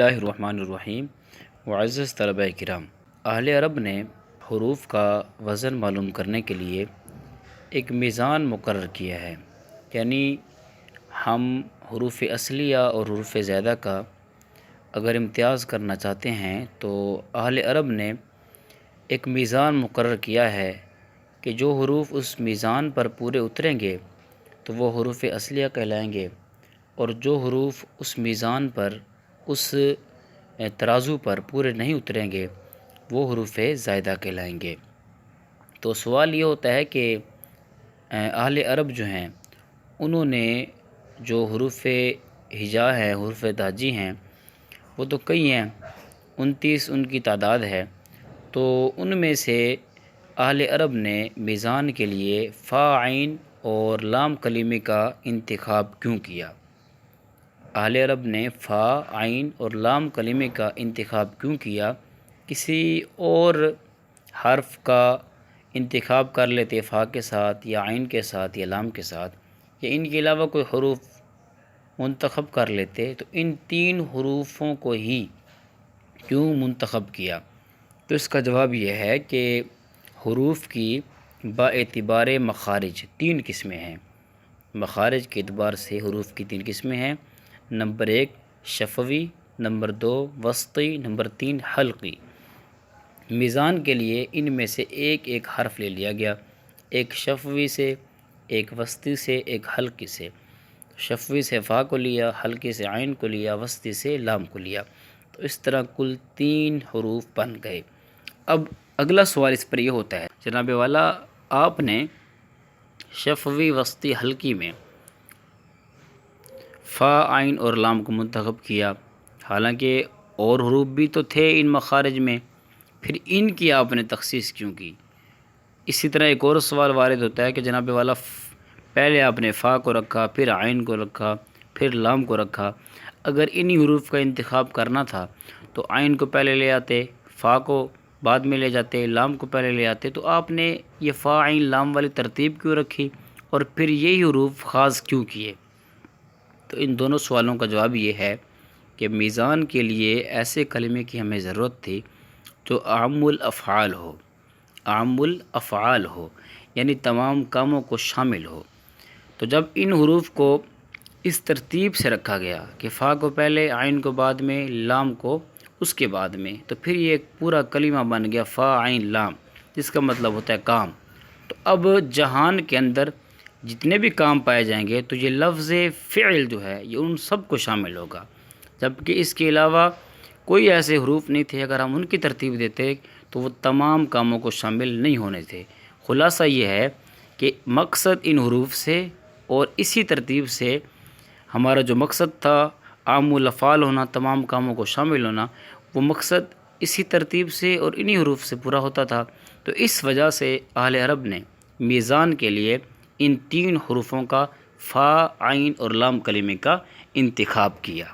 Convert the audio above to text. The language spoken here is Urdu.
اللہ الرحمن الرحیم۔ معزز طلبہ کرام، اہل عرب نے حروف کا وزن معلوم کرنے کے لیے ایک میزان مقرر کیا ہے، یعنی ہم حروف اصلیہ اور حروف زائدہ کا اگر امتیاز کرنا چاہتے ہیں تو اہل عرب نے ایک میزان مقرر کیا ہے کہ جو حروف اس میزان پر پورے اتریں گے تو وہ حروف اصلیہ کہلائیں گے، اور جو حروف اس میزان پر اس ترازو پر پورے نہیں اتریں گے وہ حروف زائدہ کہلائیں گے۔ تو سوال یہ ہوتا ہے کہ اہل عرب جو ہیں انہوں نے جو حروف ہجا ہیں، حروف داجی ہیں، وہ تو کئی ہیں، 29 ان کی تعداد ہے۔ تو ان میں سے اہل عرب نے میزان کے لیے فا، عین اور لام کلمے کا انتخاب کیوں کیا؟ اہل عرب نے فا، عین اور لام کلمے کا انتخاب کیوں کیا؟ کسی اور حرف کا انتخاب کر لیتے فا کے ساتھ یا عین کے ساتھ یا لام کے ساتھ، یا ان کے علاوہ کوئی حروف منتخب کر لیتے، تو ان 3 حروفوں کو ہی کیوں منتخب کیا؟ تو اس کا جواب یہ ہے کہ حروف کی با اعتبار مخارج 3 قسمیں ہیں۔ مخارج کے اعتبار سے حروف کی 3 قسمیں ہیں۔ نمبر 1 شفوی، نمبر 2 وسطی، نمبر 3 حلقی۔ میزان کے لیے ان میں سے ایک ایک حرف لے لیا گیا، ایک شفوی سے، ایک وسطی سے، ایک حلقی سے۔ شفوی سے فا کو لیا، حلقی سے عین کو لیا، وسطی سے لام کو لیا، تو اس طرح کل 3 حروف بن گئے۔ اب اگلا سوال اس پر یہ ہوتا ہے، جناب والا آپ نے شفوی، وسطی، حلقی میں فا، عین اور لام کو منتخب کیا، حالانکہ اور حروف بھی تو تھے ان مخارج میں، پھر ان کی آپ نے تخصیص کیوں کی؟ اسی طرح ایک اور سوال وارد ہوتا ہے کہ جناب والا پہلے آپ نے فا کو رکھا، پھر عین کو رکھا، پھر لام کو رکھا، اگر انہی حروف کا انتخاب کرنا تھا تو عین کو پہلے لے آتے، فا کو بعد میں لے جاتے، لام کو پہلے لے آتے، تو آپ نے یہ فا، عین، لام والی ترتیب کیوں رکھی اور پھر یہی حروف خاص کیوں کیے؟ تو ان دونوں سوالوں کا جواب یہ ہے کہ میزان کے لیے ایسے کلمے کی ہمیں ضرورت تھی جو اعم الافعال ہو، اعم الافعال ہو، یعنی تمام کاموں کو شامل ہو۔ تو جب ان حروف کو اس ترتیب سے رکھا گیا کہ فا کو پہلے، عین کو بعد میں، لام کو اس کے بعد میں، تو پھر یہ ایک پورا کلمہ بن گیا فا، عین، لام، جس کا مطلب ہوتا ہے کام۔ تو اب جہان کے اندر جتنے بھی کام پائے جائیں گے تو یہ لفظ فعل جو ہے یہ ان سب کو شامل ہوگا، جبکہ اس کے علاوہ کوئی ایسے حروف نہیں تھے اگر ہم ان کی ترتیب دیتے تو وہ تمام کاموں کو شامل نہیں ہونے تھے۔ خلاصہ یہ ہے کہ مقصد ان حروف سے اور اسی ترتیب سے ہمارا جو مقصد تھا عام الافعال ہونا، تمام کاموں کو شامل ہونا، وہ مقصد اسی ترتیب سے اور انہی حروف سے پورا ہوتا تھا۔ تو اس وجہ سے اہل عرب نے میزان کے لیے ان 3 حروفوں کا فا، عین اور لام کلمے کا انتخاب کیا۔